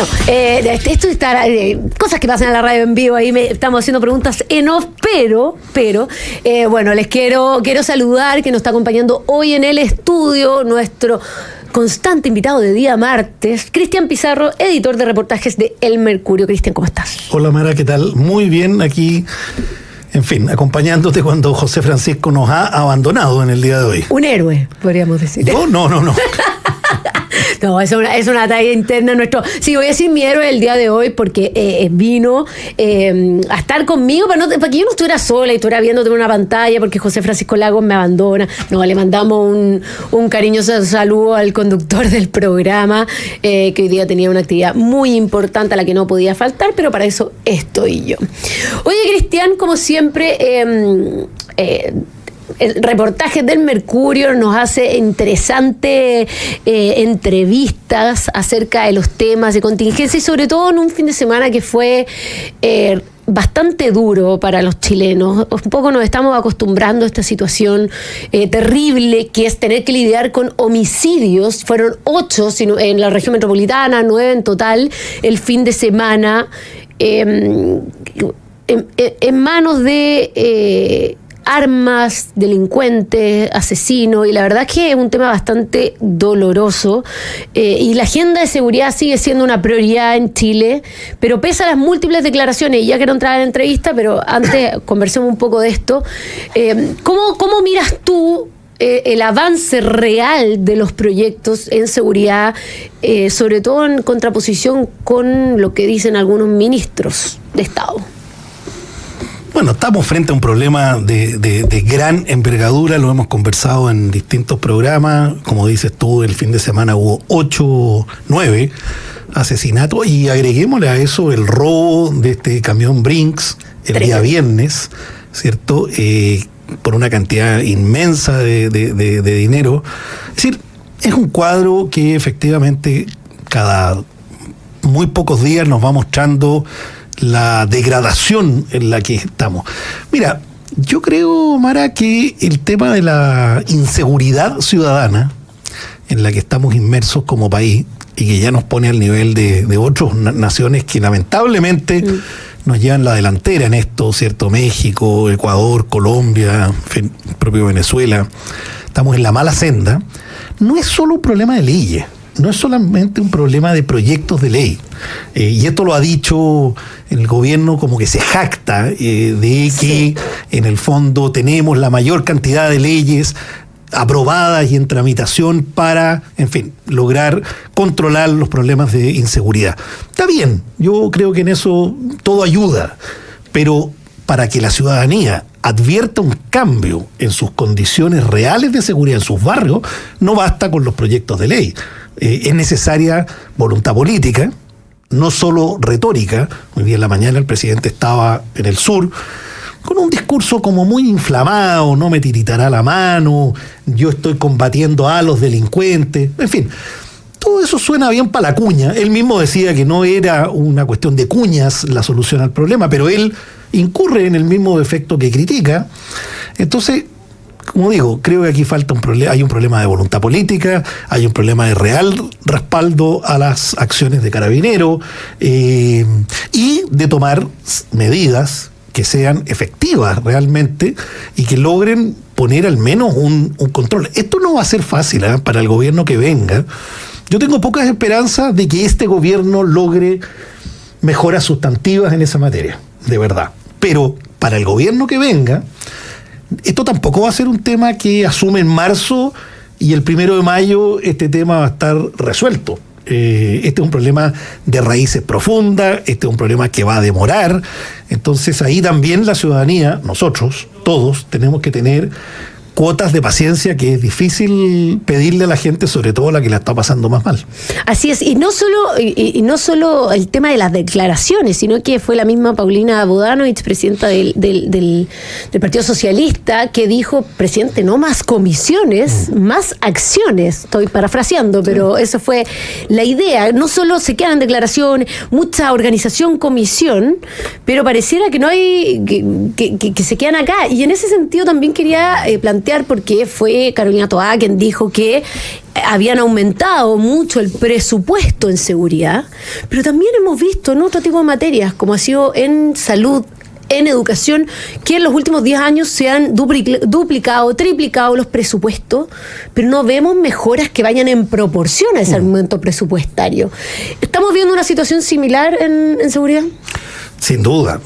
Bueno, esto está, cosas que pasan en la radio en vivo, ahí estamos haciendo preguntas en off, pero bueno, les quiero saludar que nos está acompañando hoy en el estudio nuestro constante invitado de día martes, Cristian Pizarro, editor de reportajes de El Mercurio. Cristian, ¿cómo estás? Hola Mara, ¿qué tal? Muy bien, aquí, en fin, acompañándote cuando José Francisco nos ha abandonado en el día de hoy. Un héroe, podríamos decir. No. No, es una talla interna nuestro. Sí, voy a decir mi héroe el día de hoy porque vino a estar conmigo para que yo no estuviera sola y estuviera viéndote en una pantalla porque José Francisco Lagos me abandona. No, le mandamos un cariñoso saludo al conductor del programa que hoy día tenía una actividad muy importante a la que no podía faltar, pero para eso estoy yo. Oye, Cristian, como siempre, el reportaje del Mercurio nos hace interesantes entrevistas acerca de los temas de contingencia y sobre todo en un fin de semana que fue bastante duro para los chilenos. Un poco nos estamos acostumbrando a esta situación terrible que es tener que lidiar con homicidios. Fueron 8 en la región metropolitana, 9 en total el fin de semana, en manos de armas, delincuentes, asesinos, y la verdad es que es un tema bastante doloroso y la agenda de seguridad sigue siendo una prioridad en Chile, pero pese a las múltiples declaraciones, y ya quiero entrar en la entrevista, pero antes conversemos un poco de esto. ¿Cómo miras tú el avance real de los proyectos en seguridad, sobre todo en contraposición con lo que dicen algunos ministros de Estado? Bueno, estamos frente a un problema de gran envergadura, lo hemos conversado en distintos programas. Como dices tú, el fin de semana hubo 9 asesinatos y agreguémosle a eso el robo de este camión Brinks el día viernes, ¿cierto? Por una cantidad inmensa de dinero. Es decir, es un cuadro que efectivamente cada muy pocos días nos va mostrando la degradación en la que estamos. Mira, yo creo, Mara, que el tema de la inseguridad ciudadana en la que estamos inmersos como país y que ya nos pone al nivel de otras naciones que lamentablemente nos llevan la delantera en esto, ¿cierto? México, Ecuador, Colombia, en fin, el propio Venezuela. Estamos en la mala senda. No es solo un problema de leyes. No es solamente un problema de proyectos de ley. Y esto lo ha dicho el gobierno como que se jacta de que en el fondo tenemos la mayor cantidad de leyes aprobadas y en tramitación para, en fin, lograr controlar los problemas de inseguridad. Está bien, yo creo que en eso todo ayuda, pero para que la ciudadanía advierta un cambio en sus condiciones reales de seguridad en sus barrios, no basta con los proyectos de ley. Es necesaria voluntad política, no solo retórica. Hoy día en la mañana el presidente estaba en el sur con un discurso como muy inflamado: no me tiritará la mano, yo estoy combatiendo a los delincuentes, en fin. Todo eso suena bien para la cuña. Él mismo decía que no era una cuestión de cuñas la solución al problema, pero él incurre en el mismo defecto que critica. Entonces, como digo, creo que aquí falta hay un problema de voluntad política, hay un problema de real respaldo a las acciones de Carabineros y de tomar medidas que sean efectivas realmente y que logren poner al menos un control. Esto no va a ser fácil para el gobierno que venga. Yo tengo pocas esperanzas de que este gobierno logre mejoras sustantivas en esa materia, de verdad. Pero para el gobierno que venga, esto tampoco va a ser un tema que asume en marzo y el 1 de mayo este tema va a estar resuelto. Este es un problema de raíces profundas, este es un problema que va a demorar. Entonces ahí también la ciudadanía, nosotros, todos, tenemos que tener cuotas de paciencia que es difícil pedirle a la gente, sobre todo a la que la está pasando más mal. Así es, y no solo el tema de las declaraciones, sino que fue la misma Paulina Bodanovich, presidenta del Partido Socialista, que dijo: presidente, no más comisiones, más acciones. Estoy parafraseando, pero eso fue la idea. No solo se quedan declaraciones, mucha organización, comisión, pero pareciera que no hay, que se quedan acá. Y en ese sentido también quería plantear plantear, porque fue Carolina Toá quien dijo que habían aumentado mucho el presupuesto en seguridad, pero también hemos visto en otro tipo de materias, como ha sido en salud, en educación, que en los últimos 10 años se han duplicado, triplicado los presupuestos, pero no vemos mejoras que vayan en proporción a ese aumento presupuestario. ¿Estamos viendo una situación similar en seguridad? Sin duda,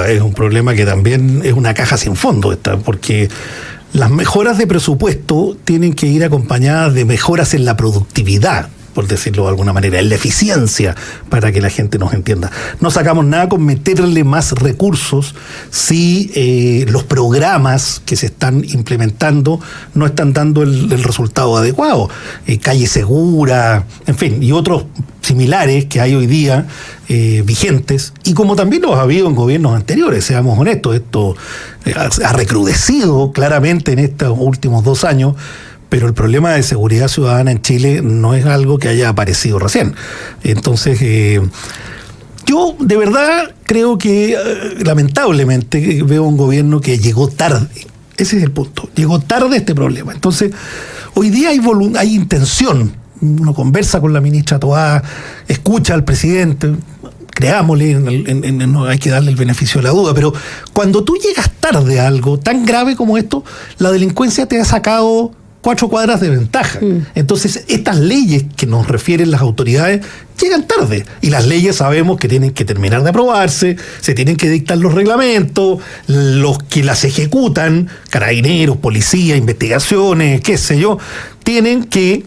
es un problema que también es una caja sin fondo, porque las mejoras de presupuesto tienen que ir acompañadas de mejoras en la productividad, por decirlo de alguna manera, en la eficiencia, para que la gente nos entienda. No sacamos nada con meterle más recursos si los programas que se están implementando no están dando el resultado adecuado. Calle Segura, en fin, y otros similares que hay hoy día vigentes, y como también los ha habido en gobiernos anteriores, seamos honestos, esto ha recrudecido claramente en estos últimos 2 años, pero el problema de seguridad ciudadana en Chile no es algo que haya aparecido recién. Entonces, yo de verdad creo que lamentablemente veo un gobierno que llegó tarde. Ese es el punto. Llegó tarde este problema. Entonces, hoy día hay intención. Uno conversa con la ministra Toá, escucha al presidente, creámosle, no hay que darle el beneficio de la duda, pero cuando tú llegas tarde a algo tan grave como esto, la delincuencia te ha sacado 4 cuadras de ventaja. Entonces, estas leyes que nos refieren las autoridades llegan tarde. Y las leyes sabemos que tienen que terminar de aprobarse, se tienen que dictar los reglamentos, los que las ejecutan, carabineros, policía, investigaciones, qué sé yo, tienen que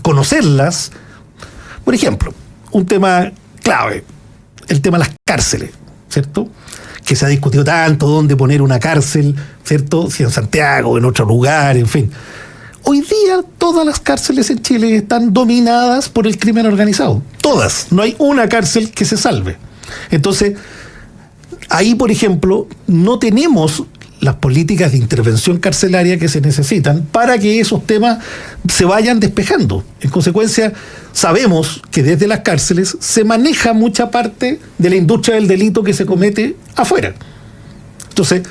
conocerlas. Por ejemplo, un tema clave, el tema de las cárceles, ¿cierto? Que se ha discutido tanto dónde poner una cárcel, ¿cierto? Si en Santiago o en otro lugar, en fin. Hoy día todas las cárceles en Chile están dominadas por el crimen organizado. Todas. No hay una cárcel que se salve. Entonces, ahí, por ejemplo, no tenemos las políticas de intervención carcelaria que se necesitan para que esos temas se vayan despejando. En consecuencia, sabemos que desde las cárceles se maneja mucha parte de la industria del delito que se comete afuera. Entonces,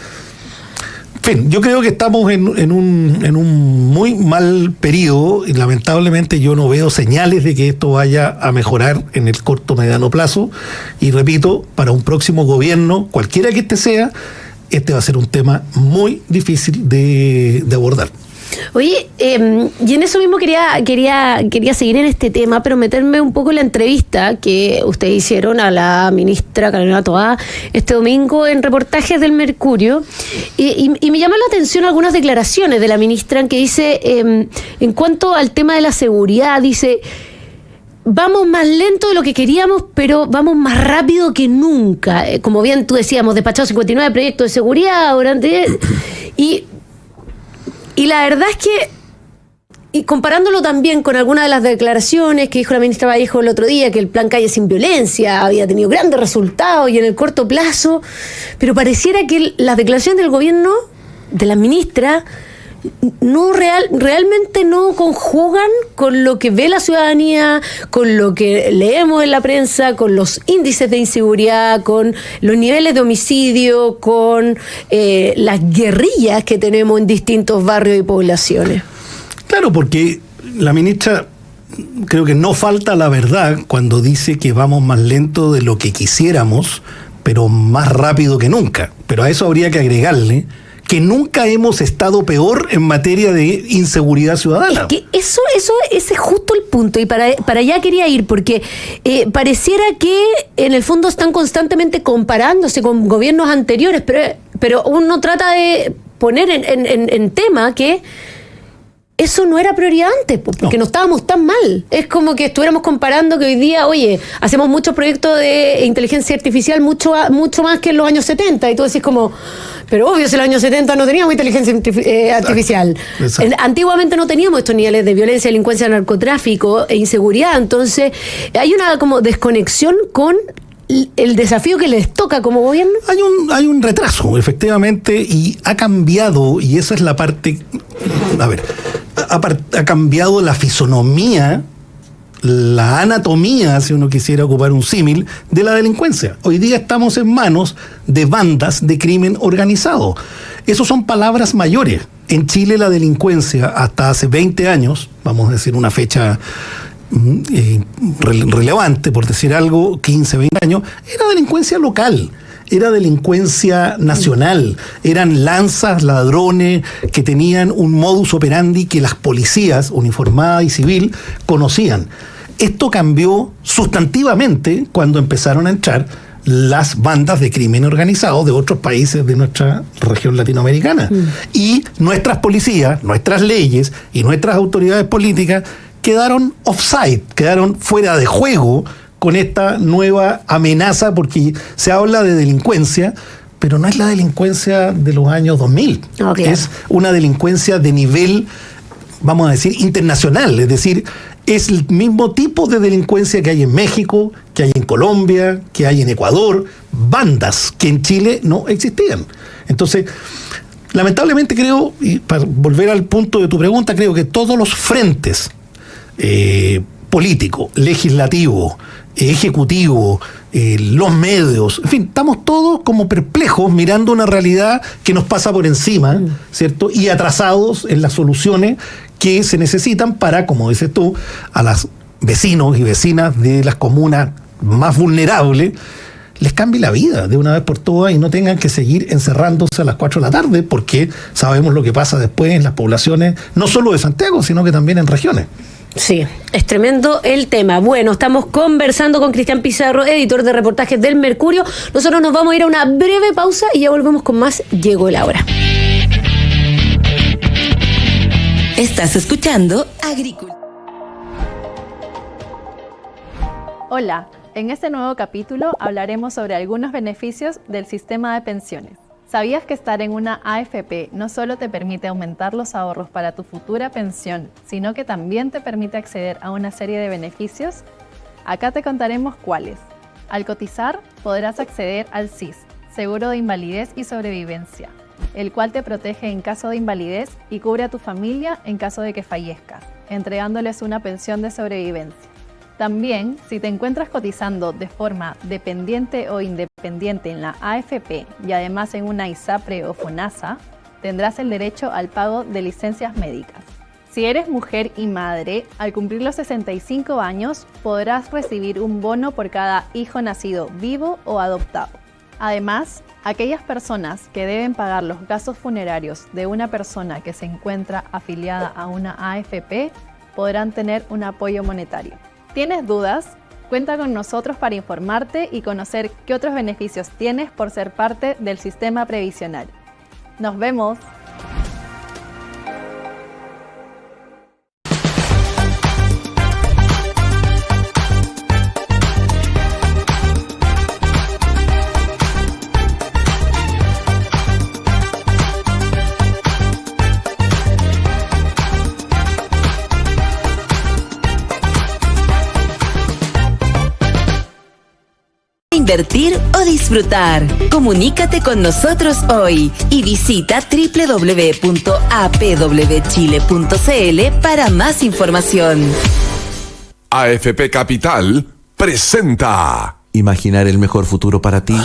en fin, yo creo que estamos en un muy mal periodo y lamentablemente yo no veo señales de que esto vaya a mejorar en el corto o mediano plazo. Y repito, para un próximo gobierno, cualquiera que este sea, este va a ser un tema muy difícil de abordar. Oye, y en eso mismo quería seguir en este tema, pero meterme un poco en la entrevista que ustedes hicieron a la ministra Carolina Toá este domingo en Reportajes del Mercurio, y me llama la atención algunas declaraciones de la ministra en que dice, en cuanto al tema de la seguridad, dice: vamos más lento de lo que queríamos, pero vamos más rápido que nunca. Como bien tú decías, hemos despachado 59 proyectos de seguridad durante... Y la verdad es que, y comparándolo también con algunas de las declaraciones que dijo la ministra Vallejo el otro día, que el plan Calle Sin Violencia había tenido grandes resultados y en el corto plazo, pero pareciera que las declaraciones del gobierno, de la ministra, realmente no conjugan con lo que ve la ciudadanía, con lo que leemos en la prensa, con los índices de inseguridad, con los niveles de homicidio, con las guerrillas que tenemos en distintos barrios y poblaciones. Claro, porque la ministra creo que no falta la verdad cuando dice que vamos más lento de lo que quisiéramos, pero más rápido que nunca. Pero a eso habría que agregarle que nunca hemos estado peor en materia de inseguridad ciudadana. Es que ese es justo el punto, y para allá quería ir, porque pareciera que en el fondo están constantemente comparándose con gobiernos anteriores, pero uno trata de poner en tema que eso no era prioridad antes, porque no estábamos tan mal. Es como que estuviéramos comparando que hoy día, oye, hacemos muchos proyectos de inteligencia artificial mucho más que en los años 70, y tú decís como, pero obvio, si en los años 70 no teníamos inteligencia artificial. Exacto. Antiguamente no teníamos estos niveles de violencia, delincuencia, narcotráfico e inseguridad. Entonces, hay una como desconexión con el desafío que les toca como gobierno. Hay un retraso, efectivamente, y ha cambiado, y esa es la parte, ha cambiado la fisonomía la anatomía, si uno quisiera ocupar un símil, de la delincuencia. Hoy día estamos en manos de bandas de crimen organizado. Esas son palabras mayores. En Chile la delincuencia hasta hace 20 años, vamos a decir una fecha relevante, por decir algo, 15, 20 años, era delincuencia local. Era delincuencia nacional, eran lanzas, ladrones que tenían un modus operandi que las policías, uniformada y civil, conocían. Esto cambió sustantivamente cuando empezaron a entrar las bandas de crimen organizado de otros países de nuestra región latinoamericana. Y nuestras policías, nuestras leyes y nuestras autoridades políticas quedaron offside, quedaron fuera de juego con esta nueva amenaza, porque se habla de delincuencia, pero no es la delincuencia de los años 2000. Okay. Es una delincuencia de nivel, vamos a decir, internacional. Es decir, es el mismo tipo de delincuencia que hay en México, que hay en Colombia, que hay en Ecuador, bandas que en Chile no existían. Entonces, lamentablemente creo, y para volver al punto de tu pregunta, creo que todos los frentes político, legislativo, ejecutivo, los medios, en fin, estamos todos como perplejos mirando una realidad que nos pasa por encima, ¿cierto? Y atrasados en las soluciones que se necesitan para, como dices tú, a los vecinos y vecinas de las comunas más vulnerables, les cambie la vida de una vez por todas y no tengan que seguir encerrándose a las 4 de la tarde, porque sabemos lo que pasa después en las poblaciones, no solo de Santiago, sino que también en regiones. Sí, es tremendo el tema. Bueno, estamos conversando con Cristian Pizarro, editor de reportajes del Mercurio. Nosotros nos vamos a ir a una breve pausa y ya volvemos con más Llegó la Hora. Estás escuchando Agricultura. Hola, en este nuevo capítulo hablaremos sobre algunos beneficios del sistema de pensiones. ¿Sabías que estar en una AFP no solo te permite aumentar los ahorros para tu futura pensión, sino que también te permite acceder a una serie de beneficios? Acá te contaremos cuáles. Al cotizar, podrás acceder al SIS, Seguro de Invalidez y Sobrevivencia, el cual te protege en caso de invalidez y cubre a tu familia en caso de que fallezcas, entregándoles una pensión de sobrevivencia. También, si te encuentras cotizando de forma dependiente o independiente en la AFP y además en una ISAPRE o FONASA, tendrás el derecho al pago de licencias médicas. Si eres mujer y madre, al cumplir los 65 años podrás recibir un bono por cada hijo nacido vivo o adoptado. Además, aquellas personas que deben pagar los gastos funerarios de una persona que se encuentra afiliada a una AFP podrán tener un apoyo monetario. ¿Tienes dudas? Cuenta con nosotros para informarte y conocer qué otros beneficios tienes por ser parte del sistema previsional. ¡Nos vemos! Invertir o disfrutar. Comunícate con nosotros hoy y visita www.apwchile.cl para más información. AFP Capital presenta. Imaginar el mejor futuro para ti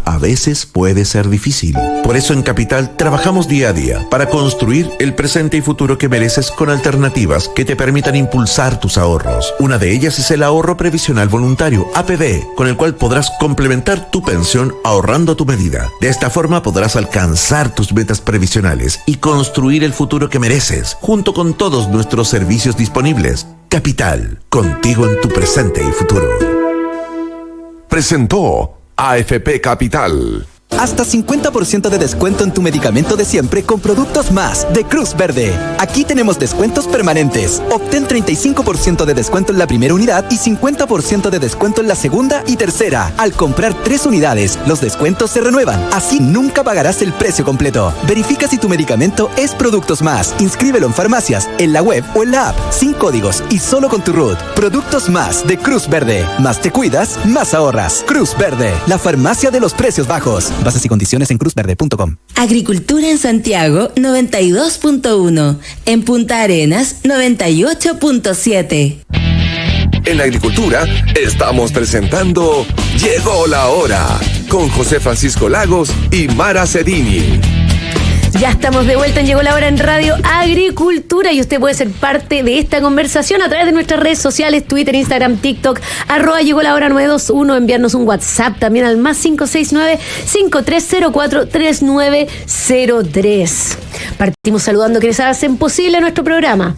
a veces puede ser difícil. Por eso en Capital trabajamos día a día para construir el presente y futuro que mereces con alternativas que te permitan impulsar tus ahorros. Una de ellas es el ahorro previsional voluntario, APV, con el cual podrás complementar tu pensión ahorrando a tu medida. De esta forma podrás alcanzar tus metas previsionales y construir el futuro que mereces, junto con todos nuestros servicios disponibles. Capital, contigo en tu presente y futuro. Presentó AFP Capital. Hasta 50% de descuento en tu medicamento de siempre con Productos Más de Cruz Verde. Aquí tenemos descuentos permanentes. Obtén 35% de descuento en la primera unidad y 50% de descuento en la segunda y tercera. Al comprar 3 unidades, los descuentos se renuevan. Así nunca pagarás el precio completo. Verifica si tu medicamento es Productos Más. Inscríbelo en farmacias, en la web o en la app. Sin códigos y solo con tu RUT. Productos Más de Cruz Verde. Más te cuidas, más ahorras. Cruz Verde, la farmacia de los precios bajos. Bases y condiciones en cruzverde.com. Agricultura en Santiago 92.1. En Punta Arenas 98.7. En la agricultura estamos presentando Llegó la Hora con José Francisco Lagos y Mara Cedini. Ya estamos de vuelta en Llegó la Hora en Radio Agricultura y usted puede ser parte de esta conversación a través de nuestras redes sociales, Twitter, Instagram, TikTok, @Llegó la Hora 921, enviarnos un WhatsApp también al +569 5304 3903. Partimos saludando a quienes hacen posible nuestro programa.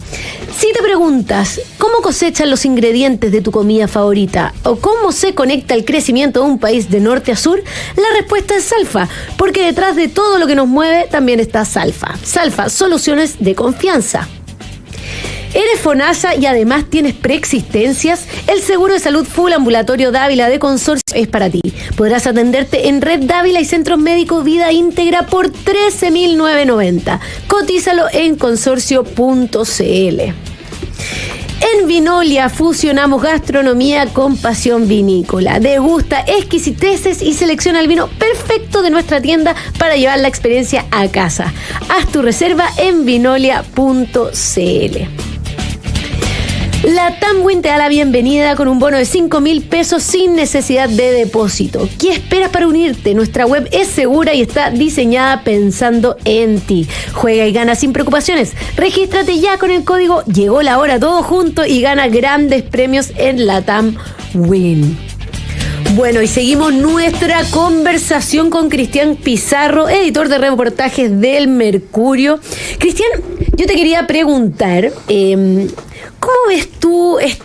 Si te preguntas cómo cosechan los ingredientes de tu comida favorita o cómo se conecta el crecimiento de un país de norte a sur, la respuesta es Salfa, porque detrás de todo lo que nos mueve también está Salfa. Salfa, soluciones de confianza. ¿Eres FONASA y además tienes preexistencias? El seguro de salud full ambulatorio Dávila de Consorcio es para ti. Podrás atenderte en Red Dávila y Centros Médicos Vida Íntegra por 13.990. Cotízalo en consorcio.cl. En Vinolia fusionamos gastronomía con pasión vinícola. Degusta exquisiteces y selecciona el vino perfecto de nuestra tienda para llevar la experiencia a casa. Haz tu reserva en vinolia.cl. La Tamwin te da la bienvenida con un bono de 5.000 pesos sin necesidad de depósito. ¿Qué esperas para unirte? Nuestra web es segura y está diseñada pensando en ti. Juega y gana sin preocupaciones. Regístrate ya con el código Llegó la Hora todo junto y gana grandes premios en la Tamwin. Bueno, y seguimos nuestra conversación con Cristian Pizarro, editor de reportajes del Mercurio. Cristian, yo te quería preguntar, ¿cómo ves tú este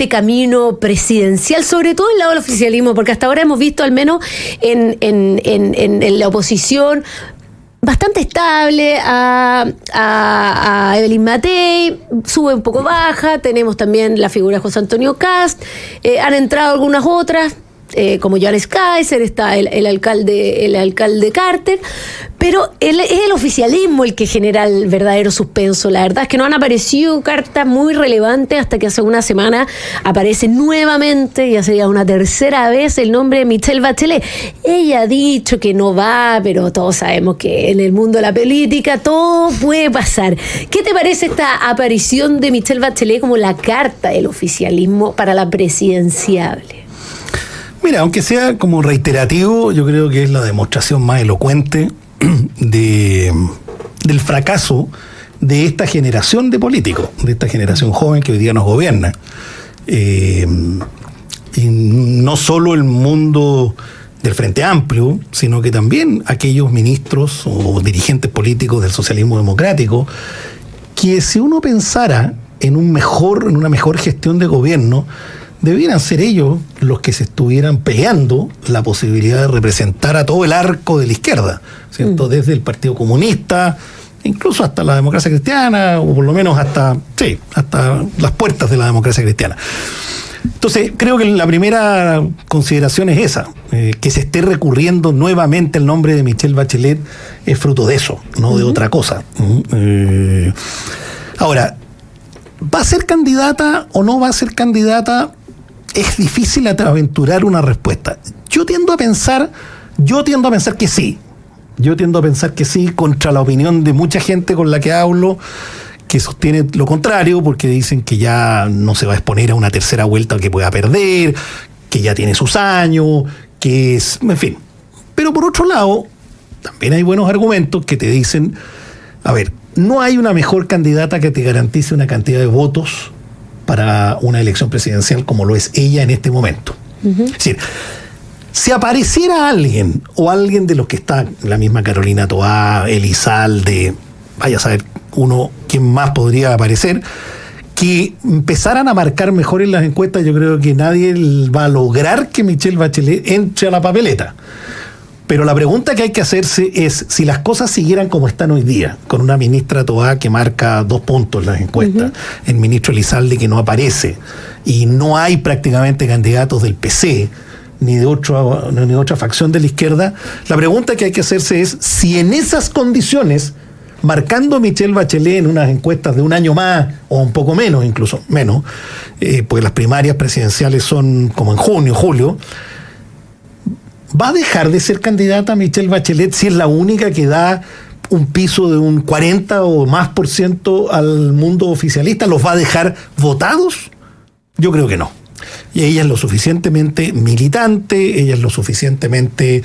camino presidencial, sobre todo en el lado del oficialismo? Porque hasta ahora hemos visto, al menos en la oposición, bastante estable a Evelyn Matei, sube un poco baja, tenemos también la figura de José Antonio Kast, han entrado algunas otras, como Johannes Kaiser, está el alcalde Carter, pero es el oficialismo el que genera el verdadero suspenso. La verdad es que no han aparecido cartas muy relevantes hasta que hace una semana aparece nuevamente, ya sería una tercera vez, el nombre de Michelle Bachelet. Ella ha dicho que no va, pero todos sabemos que en el mundo de la política todo puede pasar. ¿Qué te parece esta aparición de Michelle Bachelet como la carta del oficialismo para la presidenciable? Mira, aunque sea como reiterativo, yo creo que es la demostración más elocuente del fracaso de esta generación de políticos, de esta generación joven que hoy día nos gobierna. Y no solo el mundo del Frente Amplio, sino que también aquellos ministros o dirigentes políticos del socialismo democrático, que si uno pensara en una mejor gestión de gobierno, debieran ser ellos los que se estuvieran peleando la posibilidad de representar a todo el arco de la izquierda, ¿cierto? Desde el Partido Comunista, incluso hasta la democracia cristiana, o por lo menos hasta las puertas de la democracia cristiana. Entonces, creo que la primera consideración es esa, que se esté recurriendo nuevamente el nombre de Michelle Bachelet es fruto de eso, no de otra cosa. Ahora, ¿va a ser candidata o no va a ser candidata? Es difícil aventurar una respuesta. Yo tiendo a pensar que sí. Yo tiendo a pensar que sí, contra la opinión de mucha gente con la que hablo, que sostiene lo contrario, porque dicen que ya no se va a exponer a una tercera vuelta que pueda perder, que ya tiene sus años, que es, en fin. Pero por otro lado, también hay buenos argumentos que te dicen, a ver, no hay una mejor candidata que te garantice una cantidad de votos para una elección presidencial como lo es ella en este momento. Es decir, si apareciera alguien de los que está, la misma Carolina Toá, Elizalde, vaya a saber quién más podría aparecer, que empezaran a marcar mejor en las encuestas, yo creo que nadie va a lograr que Michelle Bachelet entre a la papeleta. Pero la pregunta que hay que hacerse es, si las cosas siguieran como están hoy día, con una ministra Toá que marca 2 puntos en las encuestas, el ministro Elizalde que no aparece, y no hay prácticamente candidatos del PC, ni de otra facción de la izquierda, la pregunta que hay que hacerse es, si en esas condiciones, marcando a Michelle Bachelet en unas encuestas de un año más, o un poco menos, incluso menos, porque las primarias presidenciales son como en junio, julio, ¿va a dejar de ser candidata Michelle Bachelet si es la única que da un piso de un 40 o más por ciento al mundo oficialista? ¿Los va a dejar votados? Yo creo que no. Y ella es lo suficientemente militante, ella es lo suficientemente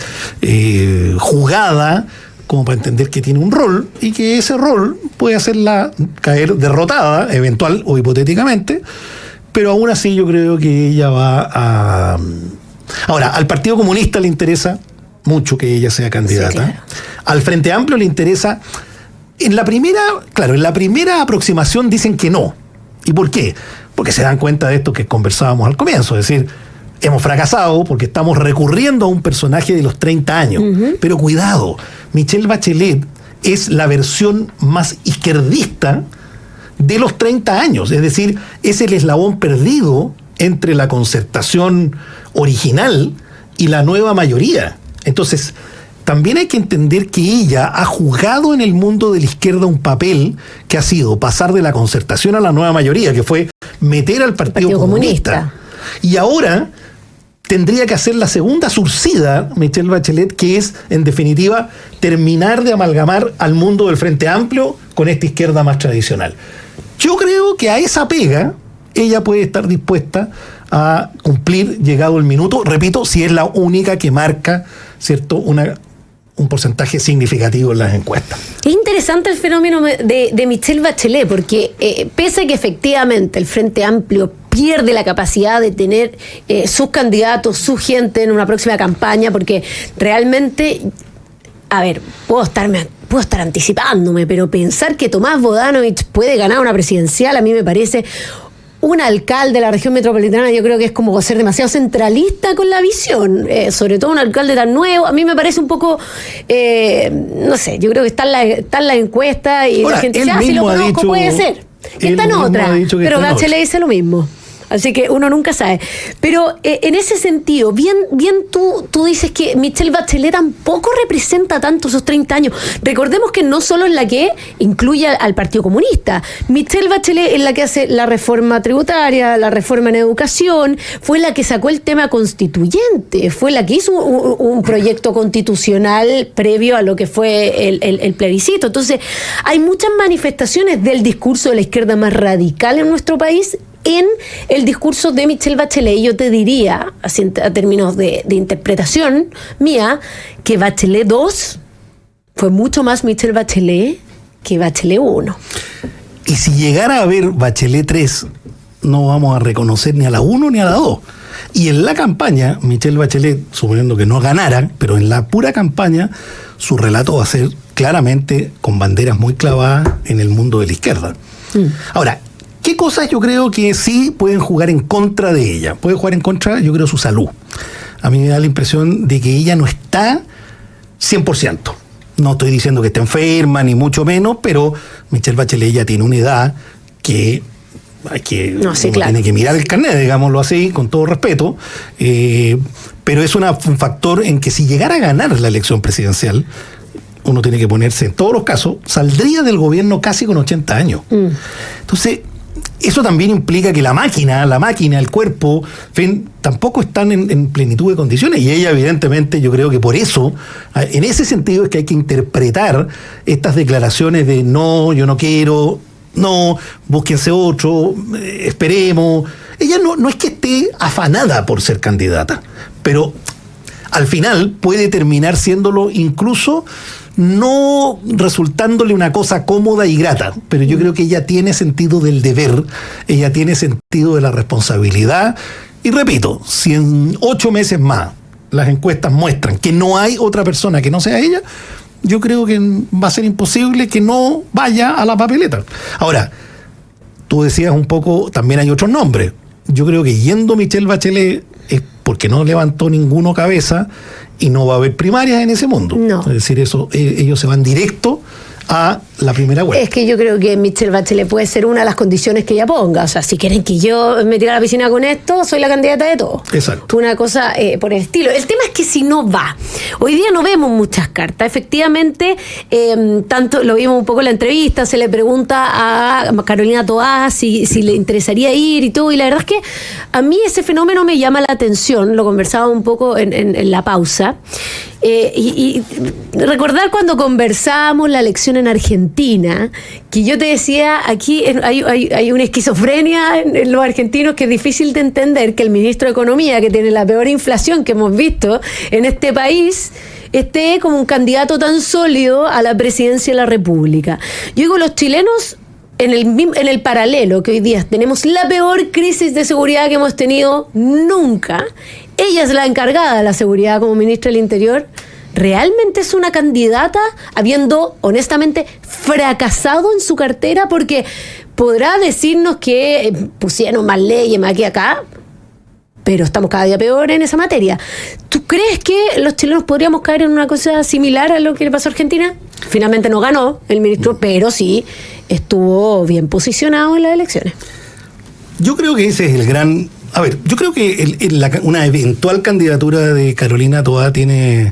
jugada como para entender que tiene un rol y que ese rol puede hacerla caer derrotada, eventual o hipotéticamente, pero aún así yo creo que ella va a... Ahora, al Partido Comunista le interesa mucho que ella sea candidata. Sí, claro. Al Frente Amplio le interesa... En la primera aproximación dicen que no. ¿Y por qué? Porque se dan cuenta de esto que conversábamos al comienzo, es decir, hemos fracasado porque estamos recurriendo a un personaje de los 30 años. Uh-huh. Pero cuidado, Michelle Bachelet es la versión más izquierdista de los 30 años, es decir, es el eslabón perdido entre la concertación original y la nueva mayoría. Entonces, también hay que entender que ella ha jugado en el mundo de la izquierda un papel que ha sido pasar de la concertación a la nueva mayoría, que fue meter al Partido Comunista. Y ahora tendría que hacer la segunda surcida, Michelle Bachelet, que es, en definitiva, terminar de amalgamar al mundo del Frente Amplio con esta izquierda más tradicional. Yo creo que a esa pega ella puede estar dispuesta a cumplir llegado el minuto, repito, si es la única que marca, ¿cierto?, un porcentaje significativo en las encuestas. Es interesante el fenómeno de Michelle Bachelet, porque pese a que efectivamente el Frente Amplio pierde la capacidad de tener sus candidatos, su gente en una próxima campaña, porque realmente, a ver, puedo estar anticipándome, pero pensar que Tomás Bodanovich puede ganar una presidencial a mí me parece... Un alcalde de la región metropolitana, yo creo que es como ser demasiado centralista con la visión, sobre todo un alcalde tan nuevo. A mí me parece un poco, no sé, yo creo que está en la encuesta y ahora, la gente dice, si lo conozco, puede ser. Que está en otra, pero Bachelet dice lo mismo. Así que uno nunca sabe. Pero en ese sentido, bien tú dices que Michelle Bachelet tampoco representa tanto esos 30 años. Recordemos que no solo es la que incluye al Partido Comunista. Michelle Bachelet es la que hace la reforma tributaria, la reforma en educación, fue la que sacó el tema constituyente, fue la que hizo un proyecto constitucional previo a lo que fue el plebiscito. Entonces, hay muchas manifestaciones del discurso de la izquierda más radical en nuestro país en el discurso de Michelle Bachelet. Yo te diría, así a términos de interpretación mía, que Bachelet 2 fue mucho más Michelle Bachelet que Bachelet 1. Y si llegara a haber Bachelet 3, no vamos a reconocer ni a la 1 ni a la 2. Y en la campaña, Michelle Bachelet, suponiendo que no ganara, pero en la pura campaña, su relato va a ser claramente con banderas muy clavadas en el mundo de la izquierda. Ahora, ¿qué cosas yo creo que sí pueden jugar en contra de ella? Puede jugar en contra, yo creo, su salud. A mí me da la impresión de que ella no está 100%. No estoy diciendo que esté enferma, ni mucho menos, pero Michelle Bachelet ya tiene una edad que tiene que mirar el carnet, digámoslo así, con todo respeto. Pero es un factor en que si llegara a ganar la elección presidencial, uno tiene que ponerse, en todos los casos, saldría del gobierno casi con 80 años. Entonces, eso también implica que la máquina, el cuerpo, tampoco están en plenitud de condiciones. Y ella, evidentemente, yo creo que por eso, en ese sentido, es que hay que interpretar estas declaraciones de no, yo no quiero, no, búsquense otro, esperemos. Ella no es que esté afanada por ser candidata, pero al final puede terminar siéndolo incluso no resultándole una cosa cómoda y grata, pero yo creo que ella tiene sentido del deber, ella tiene sentido de la responsabilidad, y repito, si en 8 meses más las encuestas muestran que no hay otra persona que no sea ella, yo creo que va a ser imposible que no vaya a la papeleta. Ahora, tú decías un poco, también hay otros nombres. Yo creo que yendo Michelle Bachelet es porque no levantó ninguno cabeza y no va a haber primarias en ese mundo. No. Es decir, ellos se van directo a la primera vuelta. Es que yo creo que Michelle Bachelet puede ser una de las condiciones que ella ponga. O sea, si quieren que yo me tire a la piscina con esto, soy la candidata de todo. Exacto. Una cosa por el estilo. El tema es que si no va, hoy día no vemos muchas cartas. Efectivamente, tanto lo vimos un poco en la entrevista, se le pregunta a Carolina Toá si le interesaría ir y todo. Y la verdad es que a mí ese fenómeno me llama la atención. Lo conversaba un poco en la pausa. Y recordar cuando conversábamos la elección en Argentina, que yo te decía, aquí hay una esquizofrenia en los argentinos que es difícil de entender, que el ministro de Economía, que tiene la peor inflación que hemos visto en este país, esté como un candidato tan sólido a la presidencia de la República. Yo digo, los chilenos, en el paralelo que hoy día tenemos la peor crisis de seguridad que hemos tenido nunca, ella es la encargada de la seguridad como ministra del Interior. ¿Realmente es una candidata habiendo honestamente fracasado en su cartera? Porque podrá decirnos que pusieron más leyes más aquí acá, pero estamos cada día peor en esa materia. ¿Tú crees que los chilenos podríamos caer en una cosa similar a lo que le pasó a Argentina? Finalmente no ganó el ministro, pero sí estuvo bien posicionado en las elecciones. Yo creo que ese es el gran... A ver, yo creo que una eventual candidatura de Carolina Toá tiene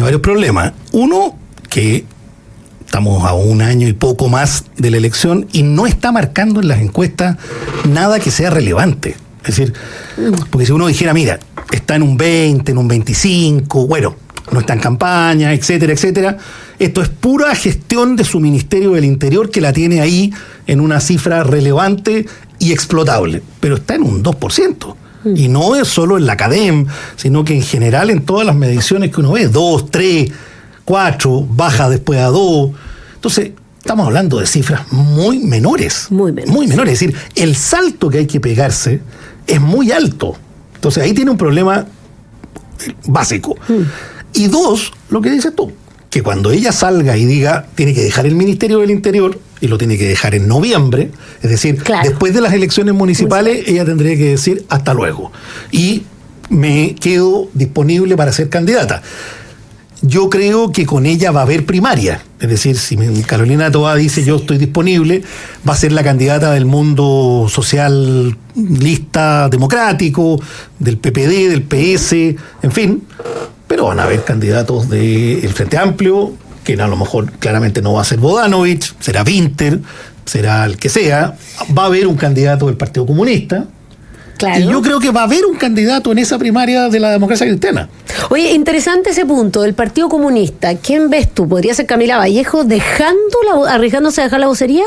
varios problemas. Uno, que estamos a un año y poco más de la elección y no está marcando en las encuestas nada que sea relevante. Es decir, porque si uno dijera, mira, está en un 20, en un 25, bueno, no está en campaña, etcétera, etcétera. Esto es pura gestión de su Ministerio del Interior, que la tiene ahí en una cifra relevante y explotable, pero está en un 2%. Y no es solo en la CADEM, sino que en general en todas las mediciones que uno ve, 2, 3, 4, baja después a 2. Entonces, estamos hablando de cifras muy menores. Muy menores. Es decir, el salto que hay que pegarse es muy alto. Entonces, ahí tiene un problema básico. Y dos, lo que dices tú, que cuando ella salga y diga, tiene que dejar el Ministerio del Interior, y lo tiene que dejar en noviembre, es decir, claro, después de las elecciones municipales, ella tendría que decir hasta luego. Y me quedo disponible para ser candidata. Yo creo que con ella va a haber primaria. Es decir, si Carolina Toá dice yo estoy disponible, va a ser la candidata del mundo socialista democrático, del PPD, del PS, en fin. Pero van a haber candidatos del Frente Amplio, que a lo mejor claramente no va a ser Bodanovich, será Winter, será el que sea. Va a haber un candidato del Partido Comunista. Claro. Y yo creo que va a haber un candidato en esa primaria de la democracia cristiana. Oye, interesante ese punto del Partido Comunista. ¿Quién ves tú? ¿Podría ser Camila Vallejo arriesgándose a dejar la vocería?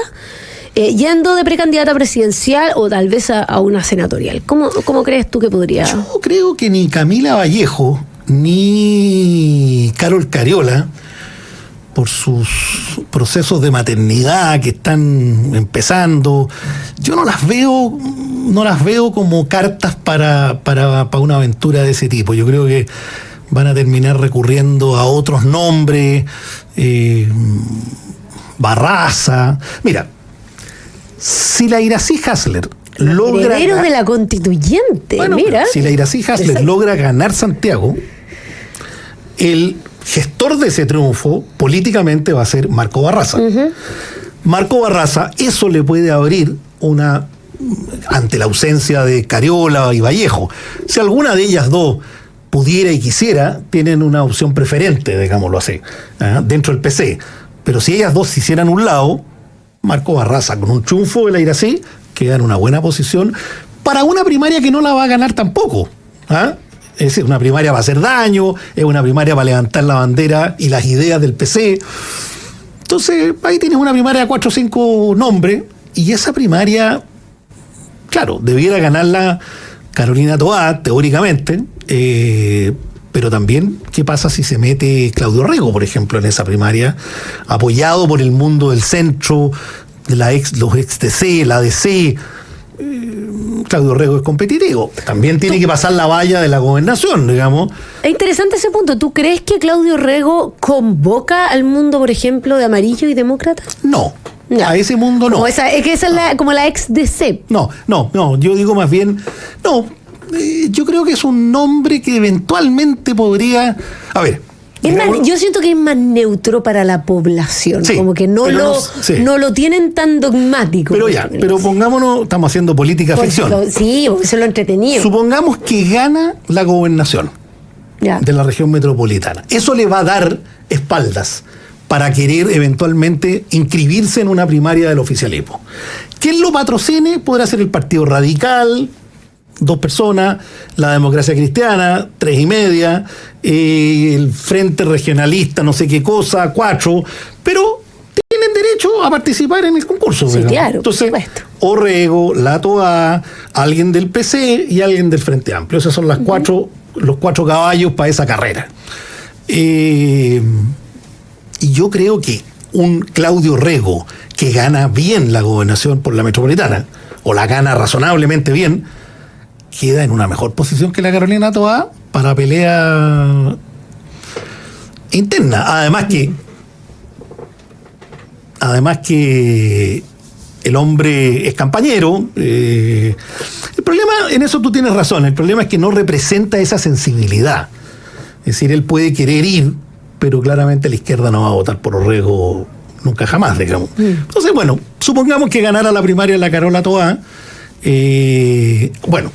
Yendo de precandidata presidencial o tal vez a una senatorial. ¿Cómo crees tú que podría? Yo creo que ni Camila Vallejo ni Carol Cariola, por sus procesos de maternidad que están empezando, yo no las veo como cartas para una aventura de ese tipo. Yo creo que van a terminar recurriendo a otros nombres, Barraza. Mira, si la Iracy Hasler logra... Heredero de la constituyente, bueno, mira. Si la Iracy Hasler logra ganar Santiago, el gestor de ese triunfo políticamente va a ser Marco Barraza. Marco Barraza, eso le puede abrir ante la ausencia de Cariola y Vallejo. Si alguna de ellas dos pudiera y quisiera, tienen una opción preferente, digámoslo así, dentro del PC. Pero si ellas dos se hicieran un lado, Marco Barraza con un triunfo de la Iracy queda en una buena posición para una primaria que no la va a ganar tampoco. Es decir, una primaria va a hacer daño, es una primaria para levantar la bandera y las ideas del PC. Entonces, ahí tienes una primaria de 4 o 5 nombres, y esa primaria, claro, debiera ganarla Carolina Toá, teóricamente, pero también, ¿qué pasa si se mete Claudio Rego, por ejemplo, en esa primaria, apoyado por el mundo del centro, de los ex-DC, la DC? Claudio Rego es competitivo. También tiene que pasar la valla de la gobernación, digamos. Es interesante ese punto. ¿Tú crees que Claudio Rego convoca al mundo, por ejemplo, de amarillo y demócrata? No. A ese mundo no. Es que esa es como la ex-DC. No. Yo digo más bien... No. Yo creo que es un nombre que eventualmente podría... A ver... Yo siento que es más neutro para la población, Sí, como que no lo tienen tan dogmático. Pero pongámonos, estamos haciendo política ficción. Sí, porque eso es lo entretenido. Supongamos que gana la gobernación de la región metropolitana. Eso le va a dar espaldas para querer eventualmente inscribirse en una primaria del oficialismo. Quien lo patrocine podrá ser el Partido Radical, 2 personas, la Democracia Cristiana, 3,5, el Frente Regionalista, no sé qué cosa, 4, pero tienen derecho a participar en el concurso. Sí, claro. Entonces, Orrego, la TOA, alguien del PC y alguien del Frente Amplio. Esos son los 4 caballos para esa carrera. Y yo creo que un Claudio Orrego que gana bien la gobernación por la metropolitana, o la gana razonablemente bien, queda en una mejor posición que la Carolina Toá para pelea interna. Además que el hombre es campañero. El problema, en eso tú tienes razón, el problema es que no representa esa sensibilidad. Es decir, él puede querer ir, pero claramente la izquierda no va a votar por Orrego nunca jamás, digamos. Entonces, bueno, supongamos que ganara la primaria la Carola Toá.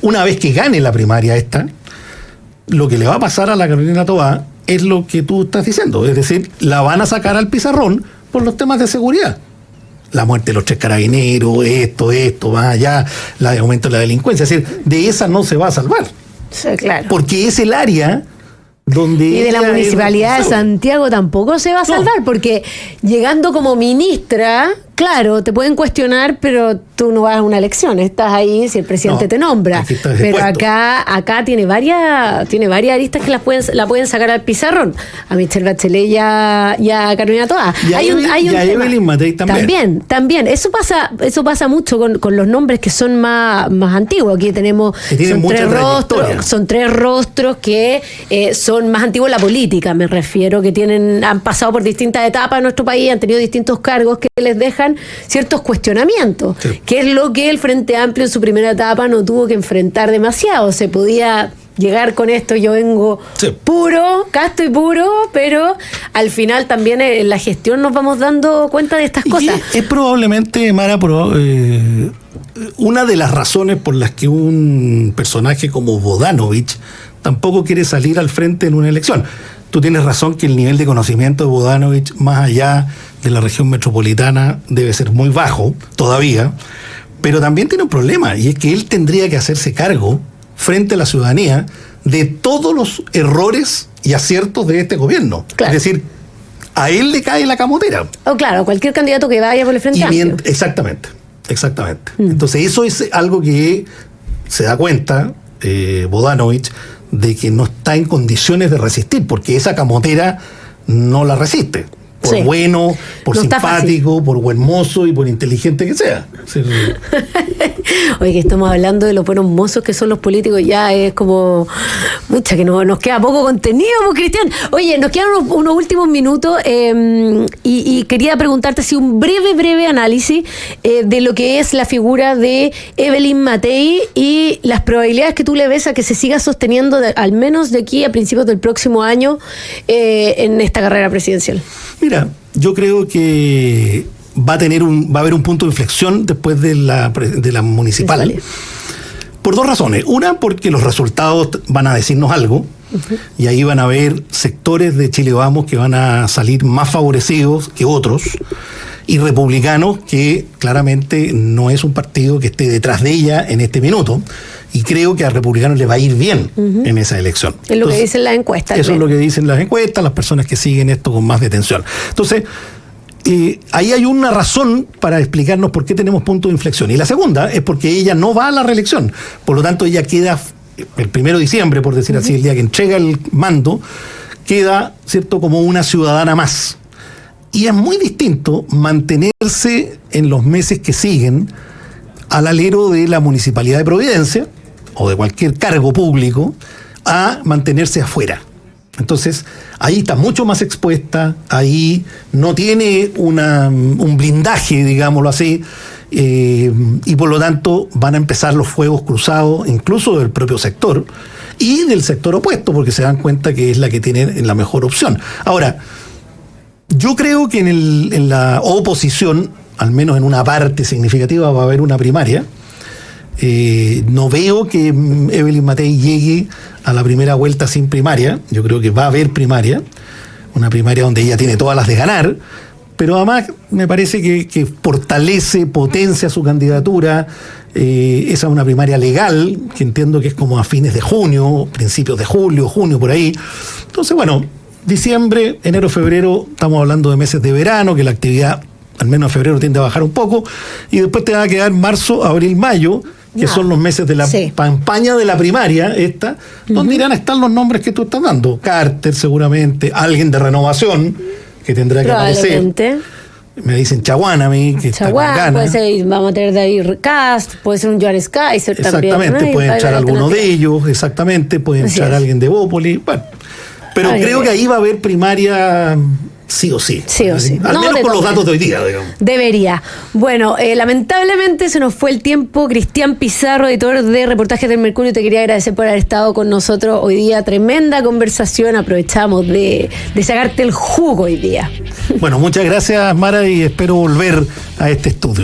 Una vez que gane la primaria esta, lo que le va a pasar a la Carolina Toá es lo que tú estás diciendo, es decir, la van a sacar al pizarrón por los temas de seguridad. La muerte de los 3 carabineros, esto, más allá, el aumento de la delincuencia, es decir, de esa no se va a salvar. Sí, claro. Porque es el área donde... Y de la Municipalidad de Santiago tampoco se va a salvar, porque llegando como ministra, claro, te pueden cuestionar, pero tú no vas a una elección, estás ahí si el presidente te nombra. Pero acá tiene varias aristas que la pueden sacar al pizarrón. A Michelle Bachelet y a Carolina Toá. Hay un Evelyn Matei también. Eso pasa mucho con los nombres que son más antiguos. Aquí tenemos son 3 rostros que son más antiguos en la política, me refiero, que han pasado por distintas etapas en nuestro país, han tenido distintos cargos que les dejan ciertos cuestionamientos, que es lo que el Frente Amplio en su primera etapa no tuvo que enfrentar demasiado. Se podía llegar con esto, yo vengo puro, casto y puro, pero al final también en la gestión nos vamos dando cuenta de estas cosas. Es probablemente, Mara, una de las razones por las que un personaje como Bodanovich tampoco quiere salir al frente en una elección. Tú tienes razón que el nivel de conocimiento de Bodanovich, más allá de la región metropolitana, debe ser muy bajo todavía, pero también tiene un problema, y es que él tendría que hacerse cargo frente a la ciudadanía de todos los errores y aciertos de este gobierno. Claro. Es decir, a él le cae la camotera. Claro, cualquier candidato que vaya por el Frente Amplio. Exactamente. Entonces eso es algo que se da cuenta Bodanovich, de que no está en condiciones de resistir, porque esa camotera no la resiste. Por bueno, por simpático, por buen mozo y por inteligente que sea. Sí. Oye, que estamos hablando de los buenos mozos que son los políticos, ya es como mucha que nos queda poco contenido, Cristian. Oye, nos quedan unos últimos minutos y quería preguntarte si un breve análisis de lo que es la figura de Evelyn Matei y las probabilidades que tú le ves a que se siga sosteniendo al menos de aquí a principios del próximo año en esta carrera presidencial. Mira, yo creo que va a haber un punto de inflexión después de la municipal. Por 2 razones. Una, porque los resultados van a decirnos algo, y ahí van a haber sectores de Chile Vamos que van a salir más favorecidos que otros, y republicanos que claramente no es un partido que esté detrás de ella en este minuto, y creo que a republicanos les va a ir bien en esa elección. Es lo que dicen las encuestas. Eso es lo que dicen las encuestas, las personas que siguen esto con más detención. Entonces, ahí hay una razón para explicarnos por qué tenemos punto de inflexión. Y la segunda es porque ella no va a la reelección. Por lo tanto, ella queda el 1 de diciembre, por decir así, el día que entrega el mando, queda, ¿cierto?, como una ciudadana más. Y es muy distinto mantenerse en los meses que siguen al alero de la Municipalidad de Providencia o de cualquier cargo público a mantenerse afuera. Entonces, ahí está mucho más expuesta, ahí no tiene un blindaje, digámoslo así, y por lo tanto van a empezar los fuegos cruzados, incluso del propio sector, y del sector opuesto, porque se dan cuenta que es la que tiene la mejor opción. Ahora, yo creo que en la oposición, al menos en una parte significativa, va a haber una primaria. No veo que Evelyn Matei llegue a la primera vuelta sin primaria. Yo creo que va a haber primaria, una primaria donde ella tiene todas las de ganar, pero además me parece que fortalece, potencia su candidatura. Esa es una primaria legal, que entiendo que es como a fines de junio, principios de julio, junio, por ahí. Entonces, bueno, diciembre, enero, febrero, estamos hablando de meses de verano, que la actividad, al menos en febrero, tiende a bajar un poco, y después te va a quedar marzo, abril, mayo, que son los meses de la campaña de la primaria, donde irán a estar los nombres que tú estás dando. Carter, seguramente, alguien de Renovación, que tendrá que aparecer. Me dicen Chaguán a mí, que está con ganas. Puede ser, vamos a tener David Cast, puede ser un Joan Kaiser también. Exactamente, puede entrar alguno de ellos, exactamente, puede entrar alguien de Bópoli, bueno. Pero creo que ahí va a haber primaria sí o sí. Sí o sí. Al menos con los datos de hoy día, digamos. Debería. Bueno, lamentablemente se nos fue el tiempo. Cristian Pizarro, editor de Reportajes del Mercurio, te quería agradecer por haber estado con nosotros hoy día. Tremenda conversación. Aprovechamos de sacarte el jugo hoy día. Bueno, muchas gracias, Mara, y espero volver a este estudio.